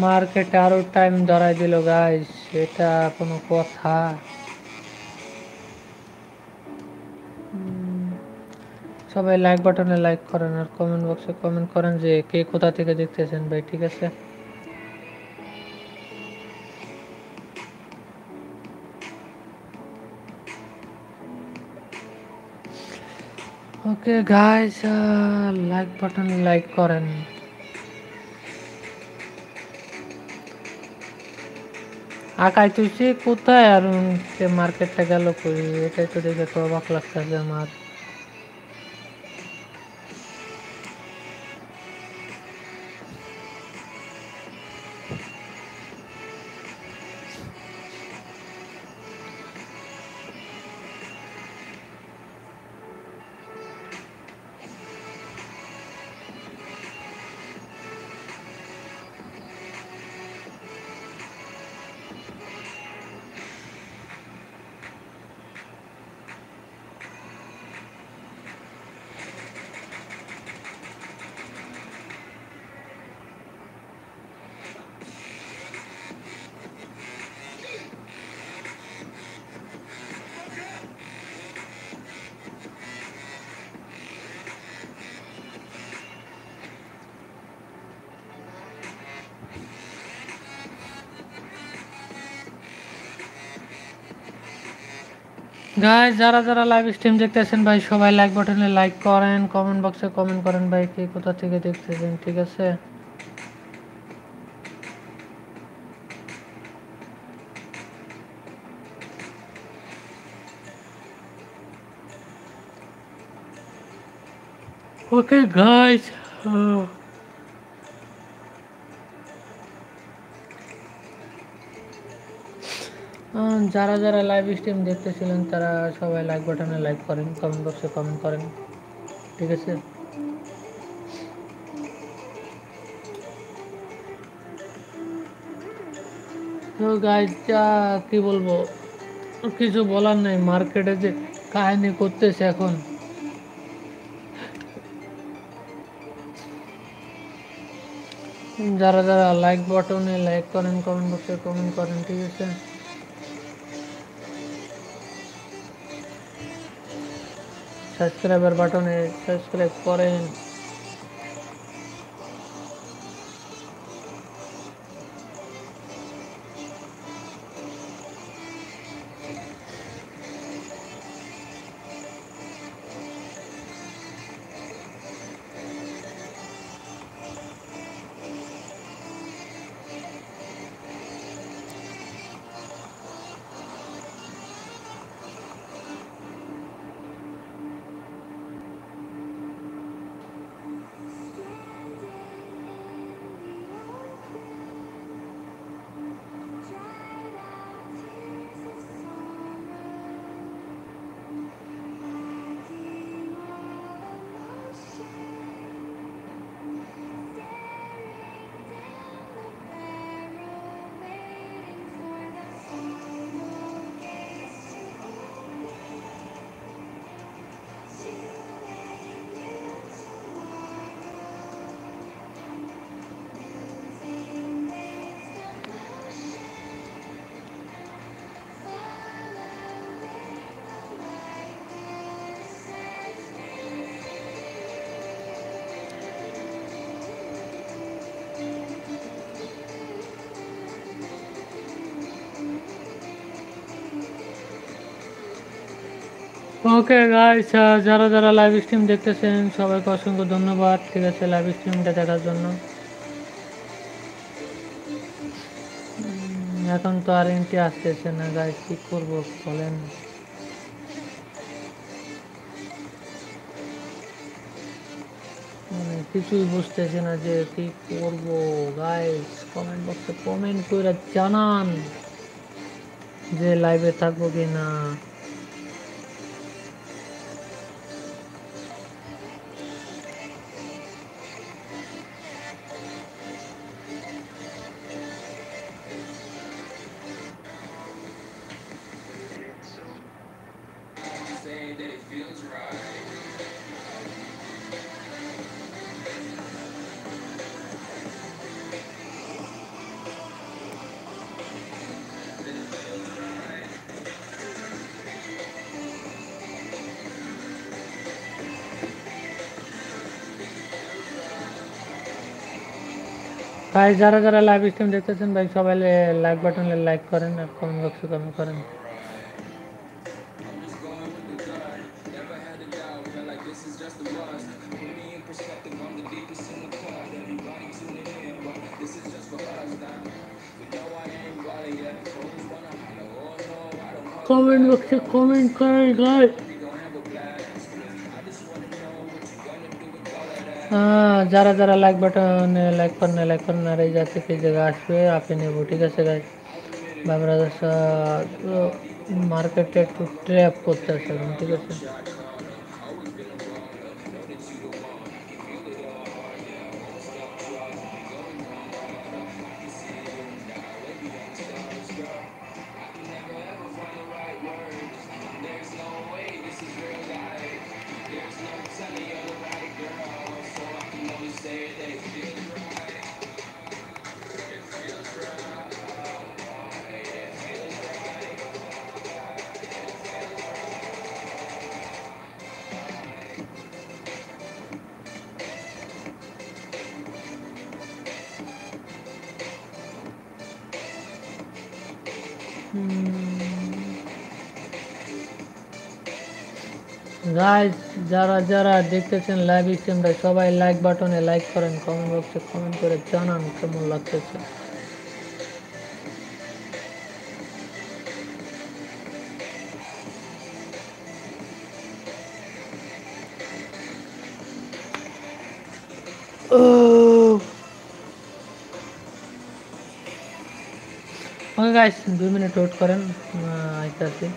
মার্কেটে আরও টাইম ধরাই দিল গাইস, এটা কোনো কথা? সবাই লাইক বাটনে লাইক করেন আর কমেন্ট বক্সে কমেন্ট করেন যে কে কোথা থেকে দেখতেছেন ভাই, ঠিক আছে? ওকে গাইস, লাইক বাটনে লাইক করেন। আকাই তুই কোথায়, আর সে মার্কেটটা গেল কই, এটাই তো দেখে তো অবাক লাগতেছে আমার। গাইস যারা যারা লাইভ স্ট্রিম দেখতেছেন ভাই সবাই লাইক বাটনে লাইক করেন, কমেন্ট বক্সে কমেন্ট করেন ভাই কে কোথা থেকে দেখতেছেন, ঠিক আছে? ওকে গাইস, যারা যারা লাইভ স্ট্রিম দেখতেছিলেন তারা সবাই লাইক বাটনে লাইক করেন, কমেন্ট বক্সে কমেন্ট করেন, ঠিক আছে? তো গাইস কি বলবো, কিছু বলার নাই। মার্কেটে যে কাহিনী করতেছে এখন, যারা যারা লাইক বাটনে লাইক করেন, কমেন্ট বক্সে কমেন্ট করেন, ঠিক আছে? সাবস্ক্রাইবার বাটনে সাবস্ক্রাইব করেন। ওকে গাইস, যারা যারা লাইভ স্ট্রিম দেখতেছেন সবাইকে অসংখ্য ধন্যবাদ, ঠিক আছে, লাইভ স্ট্রিমটা দেখার জন্য। এখন তো আর এন্ট্রি আসতেছে না গাইস, কি করবো বলেন? মানে কিছুই বুঝতেছি না যে কি করব। গাইস কমেন্ট বক্সে কমেন্ট করে জানান যে লাইভে থাকবো কি না। ভাই যারা যারা লাইভ স্ট্রিম দেখতেছেন ভাই সবাই লাইক বাটনে লাইক করেন আর কমেন্ট বক্সে কমেন্ট করেন। কমেন্ট বক্সে কমেন্ট করেন গাইস। যারা যারা লাইক বাটনে লাইক করেন আর এই যা থেকে জায়গা আসবে আপনি নেবো, ঠিক আছে গাইস? বাবরা মার্কেটে একটু ট্র্যাপ করতে আসে এখন, ঠিক আছে? গাইস, যারা যারা দেখতেছেন লাইভ স্ট্রিমটা সবাই লাইক বাটনে লাইক করেন, কমেন্ট বক্সে কমেন্ট করে জানান কেমন লাগতেছে। ওকে গাইস, 2 মিনিট ওয়েট করেন, আইতাছি।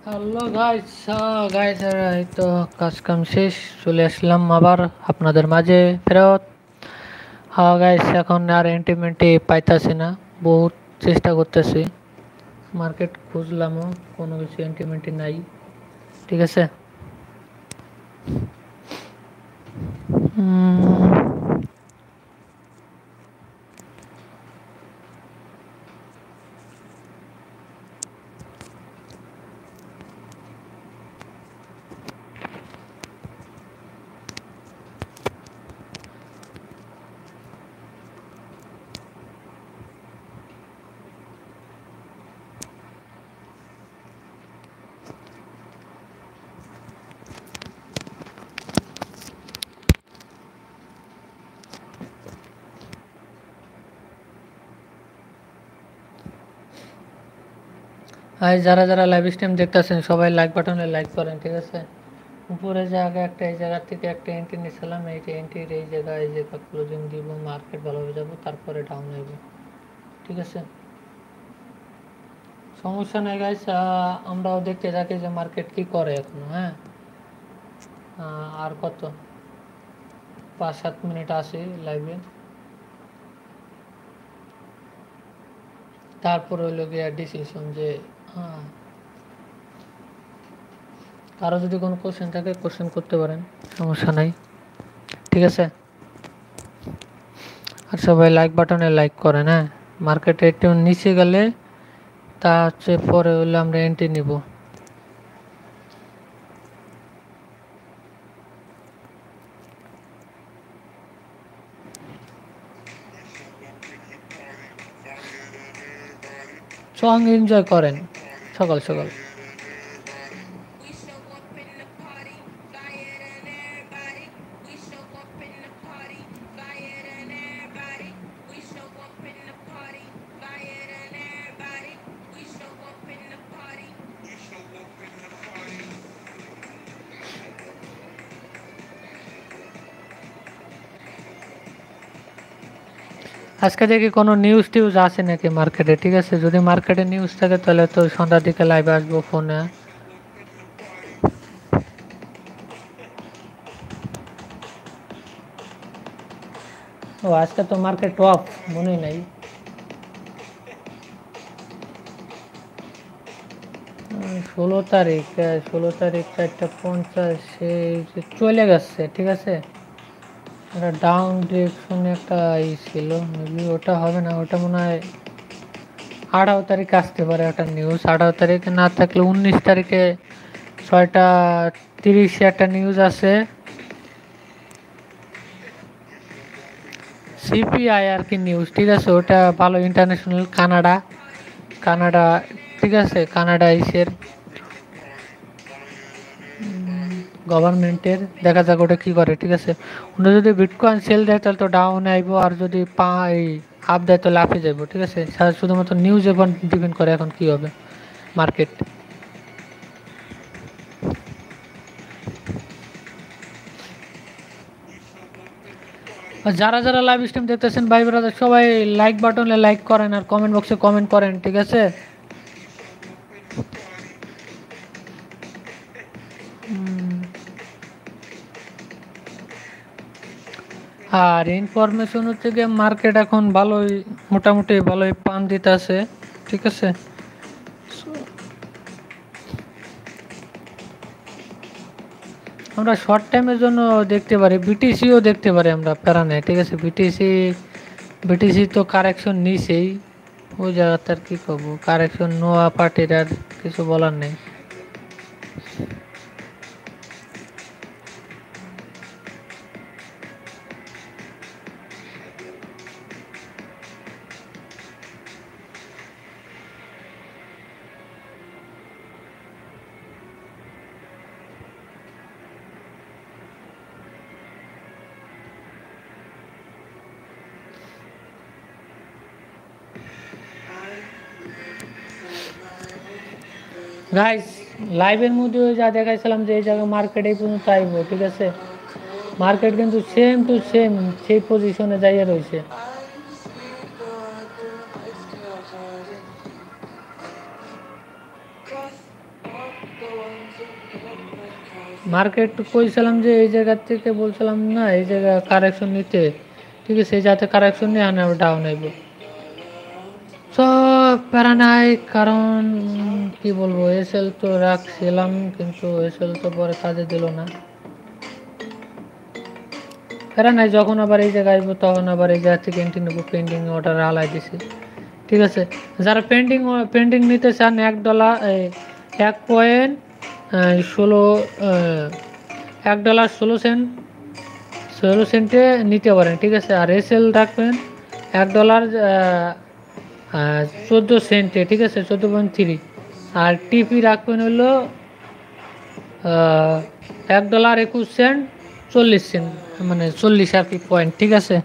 হ্যালো গাইস, গাইস এই তো কাজ কাম শেষ, চলে আসলাম আবার আপনাদের মাঝে ফেরত। হ্যাঁ গাইস, এখন আর এন্টিমেন্টই পাইতাছি না, বহুত চেষ্টা করতেছি, মার্কেট খুঁজলামও, কোনো কিছু এন্টিমেন্টই নাই। ঠিক আছে। আর যারা যারা লাইভ স্ট্রিম দেখতেছেন সবাই লাইক বাটনে লাইক করেন। ঠিক আছে। উপরে যে আগে একটা এই জায়গা থেকে একটা এন্ট্রি নিয়েছিলাম, এই যে এন্ট্রির এই জায়গা ক্লোজিং দিব, মার্কেট ভালোভাবে যাব, তারপরে ডাউন হইব। ঠিক আছে, সমস্যা নাই গাইস, আমরাও দেখতে থাকি যে মার্কেট কি করে এখনো। হ্যাঁ, আর কত 5-7 মিনিট আছে লাইভে, তারপর হইলো গিয়ে ডিসিশন যে হ্যাঁ, কারো যদি কোনো কোশ্চেন থাকে কোশ্চেন করতে পারেন, সমস্যা নাই। ঠিক আছে, আর সবাই লাইক বাটনে লাইক করেন। হ্যাঁ, মার্কেটে একটু নিচে গেলে তা হচ্ছে পরে হলে আমরা এন্ট্রি নিব। সং এনজয় করেন সকাল সকাল। আজকে দেখি কোনো নিউজ টিউজ আছে নাকি মার্কেটে। ঠিক আছে, যদি মার্কেটে নিউজ থাকে তাহলে তো সন্ধ্যার দিকে লাইভে আসবো ফোনে। ও আজকে তো মার্কেট অফ, মনে নাই। 16 তারিখ, 16 তারিখ 4:50 চলে গেছে। ঠিক আছে, একটা ডাউন ডিরেকশনে একটা ছিল, মেবি ওটা হবে না, ওটা মনে হয় 18 তারিখ আসতে পারে একটা নিউজ। 18 তারিখে না থাকলে 19 তারিখে 6:30 একটা নিউজ আছে, সিপিআই আর কি নিউজ। ঠিক আছে, ওটা ভালো, ইন্টারন্যাশনাল, কানাডা কানাডা ঠিক আছে, কানাডা ইসের গভর্নমেন্টের, দেখা যাক ওটা কী করে। ঠিক আছে, ওটা যদি বিটকয়েন সেল দেয় তাহলে তো ডাউনে আইব, আর যদি এই আপ দেয় তো লাফে যাব। ঠিক আছে, শুধুমাত্র নিউজ এখন ডিপেন্ড করে এখন কী হবে মার্কেট। আর যারা যারা লাইভ স্ট্রিম দেখতেছেন ভাই ব্রাদার, সবাই লাইক বাটনে লাইক করেন আর কমেন্ট বক্সে কমেন্ট করেন। ঠিক আছে, আর ইনফরমেশন হচ্ছে গিয়ে মার্কেট এখন ভালোই, মোটামুটি ভালোই পান দিতে আছে। ঠিক আছে, আমরা শর্ট টাইমের জন্য দেখতে পারি, বিটিসিও দেখতে পারি আমরা, প্যারা নেই। ঠিক আছে, বিটিসি তো কারেকশন নিছেই, ওই জায়গাতে আর কী করবো, কারেকশন নোয়া পার্টির আর কিছু বলার নেই। গাইস, লাইভের মধ্যে যা দেখাইছিলাম যে এই জায়গায় মার্কেট এই পর্যন্ত আইব। ঠিক আছে, মার্কেট কিন্তু সেম টু সেম সেই পজিশনে যাইয়া রয়েছে। মার্কেট কইছিলাম যে এই জায়গার থেকে বলছিলাম না এই জায়গা কারেকশন নিতে, ঠিক আছে, এই যাতে কারেকশন নিয়ে আনে ডাউন আইব। তো প্যারা নাই, কারণ কি বলবো, এসএল তো রাখছিলাম কিন্তু এসএল তো পরে কাজে দিল না। প্যারা নাই, যখন আবার এই জায়গায় আসবো তখন আবার এই জায়গা থেকে এন্ট্রি নেবো। পেন্ডিং অর্ডার হালাই দিছি, ঠিক আছে। যারা পেন্ডিং পেন্ডিং নিতে চান $1 1.16 $1 16 সেন্টে নিতে পারেন, ঠিক আছে। আর এসএল রাখবেন $1 14 সেন্টে, ঠিক আছে, 14.3। আর টিপি রাখবেন হলো $1 21 সেন্ট 40 সেন্ট, মানে 40 আর কি পয়েন্ট, ঠিক আছে।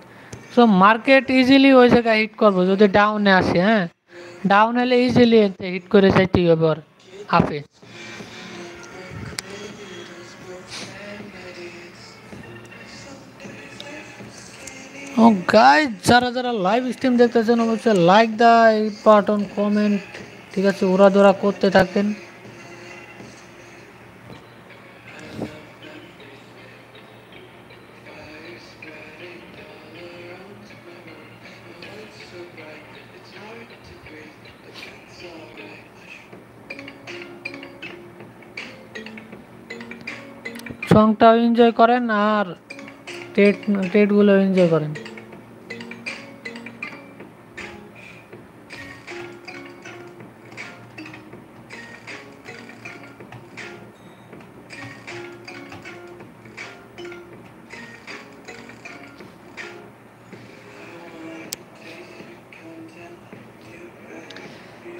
সো মার্কেট ইজিলি ওই জায়গায় হিট করবো যদি ডাউনে আসে। হ্যাঁ, ডাউন হলে ইজিলি হিট করে যাইতে হবে ওর হাফে। ও গাইস, যারা যারা লাইভ স্ট্রিম দেখতেছেন অবশ্যই লাইক দা বাটন, কমেন্ট, ঠিক আছে, ওরা দোরা করতে থাকেন। সংটাও এনজয় করেন আর ট্রেডগুলো এনজয় করেন।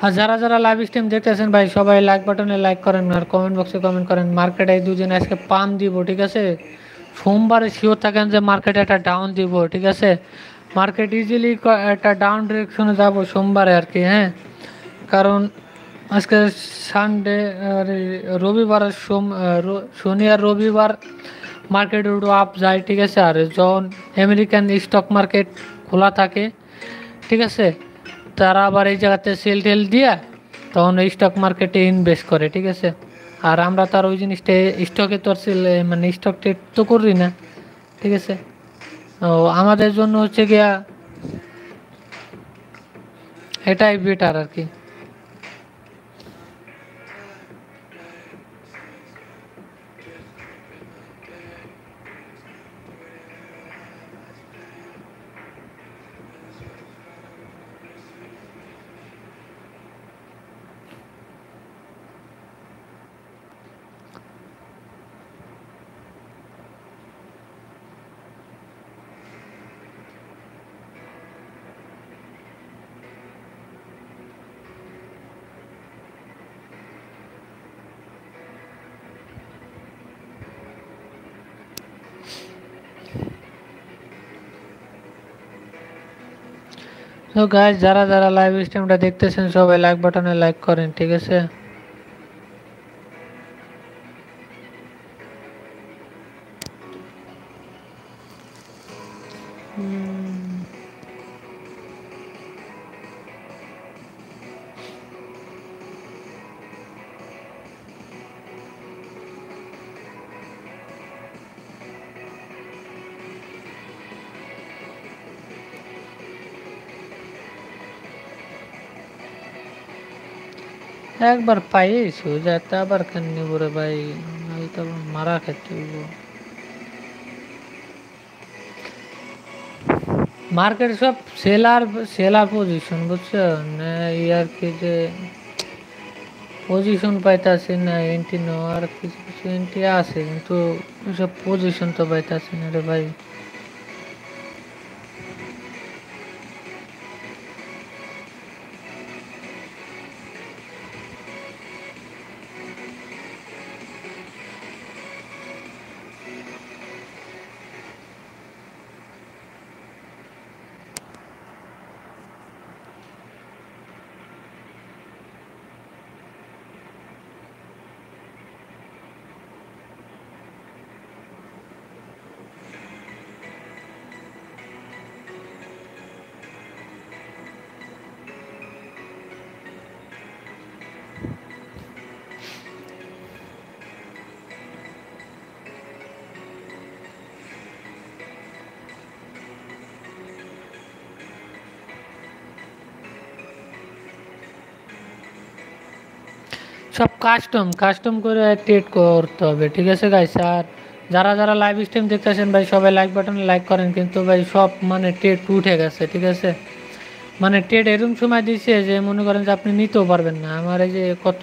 আর যারা যারা লাইভ স্ট্রিম দেখতেছেন ভাই, সবাই লাইক বাটনে লাইক করেন আর কমেন্ট বক্সে কমেন্ট করেন। মার্কেটে এই দুদিন আজকে পাম দিব, ঠিক আছে। সোমবারে শিওর থাকেন যে মার্কেটে একটা ডাউন দিব, ঠিক আছে। মার্কেট ইজিলি একটা ডাউন ডিরেকশনে যাব সোমবারে আর কি। হ্যাঁ, কারণ আজকে সানডে, রবিবার, শনি আর রবিবার মার্কেট একটু আপ যায়, ঠিক আছে। আর যখন আমেরিকান স্টক মার্কেট খোলা থাকে, ঠিক আছে, তারা আবার এই জায়গাতে সেল টেল দিয়ে তখন এই স্টক মার্কেটে ইনভেস্ট করে, ঠিক আছে। আর আমরা তার ওই জিনিসটা স্টকে তো মানে স্টক ট্রেড তো করি না, ঠিক আছে। ও আমাদের জন্য হচ্ছে গিয়া এটাই বেটার আর কি। তো গাইস, যারা যারা লাইভ স্ট্রিমটা দেখতেছেন সবাই লাইক বাটনে লাইক করেন, ঠিক আছে। একবার পাইয়েছি যাতে আবার কেন নিব রে ভাই, নাহলে তো আবার মারা খেতে হইব। মার্কেট সব সেলার সেলার পজিশন, বুঝছেন, এই আর কি, যে পজিশন পাইতাছি না এন্ট্রি নেওয়ার, কিছু কিছু এন্ট্রি আছে কিন্তু সব পজিশন তো পাইতাছি না রে ভাই। সব কাস্টম কাস্টম করে ট্রেড করতে হবে, ঠিক আছে গাইস। আর যারা যারা লাইভ স্ট্রিম দেখতেছেন ভাই, সবাই লাইক বাটনে লাইক করেন, কিন্তু ভাই সব মানে ট্রেড উঠে গেছে, ঠিক আছে। মানে ট্রেড এরকম সময় দিছে যে মনে করেন যে আপনি নিতেও পারবেন না। আমার এই যে কত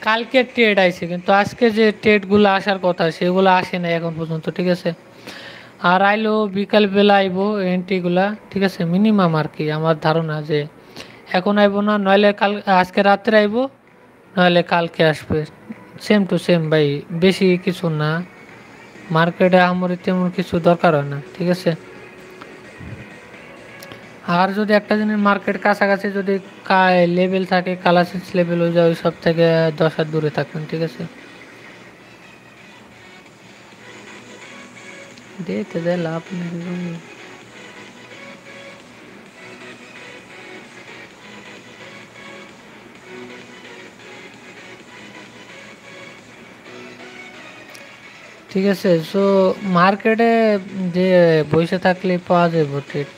কালকে ট্রেড আইছে, কিন্তু আজকে যে ট্রেডগুলো আসার কথা সেগুলো আসে না এখন পর্যন্ত, ঠিক আছে। আর আইলো বিকালবেলা আইবো এন্ট্রিগুলা, ঠিক আছে, মিনিমাম আর কি আমার ধারণা যে এখন আইবো না, নইলে কাল আজকে রাত্রে আইবো, নইলে কালকে আসবে। সেম টু সেম ভাই, বেশি কিছু না, মার্কেটে আমার তেমন কিছু দরকার হয় না, ঠিক আছে। আর যদি একটা জিনিস মার্কেট কাছাকাছি যদি লেভেল থাকে, কালাসিস লেভেল হয়ে যায়, ওই সব থেকে 10 হাত দূরে থাকবেন, ঠিক আছে। দেখতে দেয় লাভ নেই। ঠিক আছে, সো মার্কেটে যে বসে থাকলে পাওয়া যাবে ট্রেড।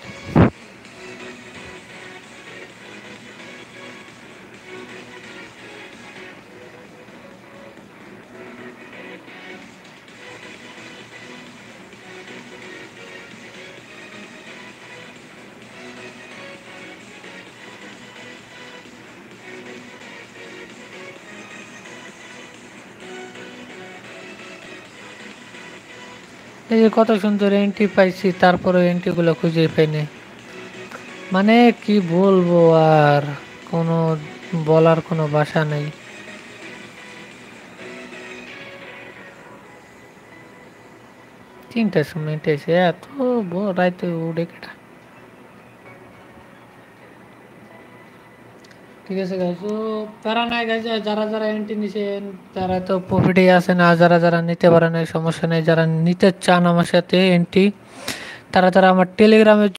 এই যে কত সুন্দর এন্ট্রি পাইছি, তারপরে এন্ট্রিগুলো খুঁজে পাই নাই। মানে কি বলবো, আর কোনো বলার কোনো ভাষা নেই। তিনটার সময় এসে এত রাইতে উঠে কেটা। ঠিক আছে গাইজ, তো প্যারা নাই গাইজ, যারা যারা এন্ট্রি নিছেন তারা তো প্রফিটেই আছেন, আর যারা যারা নিতে পারে না সমস্যা নেই। যারা নিতে চান আমার সাথে এন্ট্রি, তারা তারা আমার টেলিগ্রামে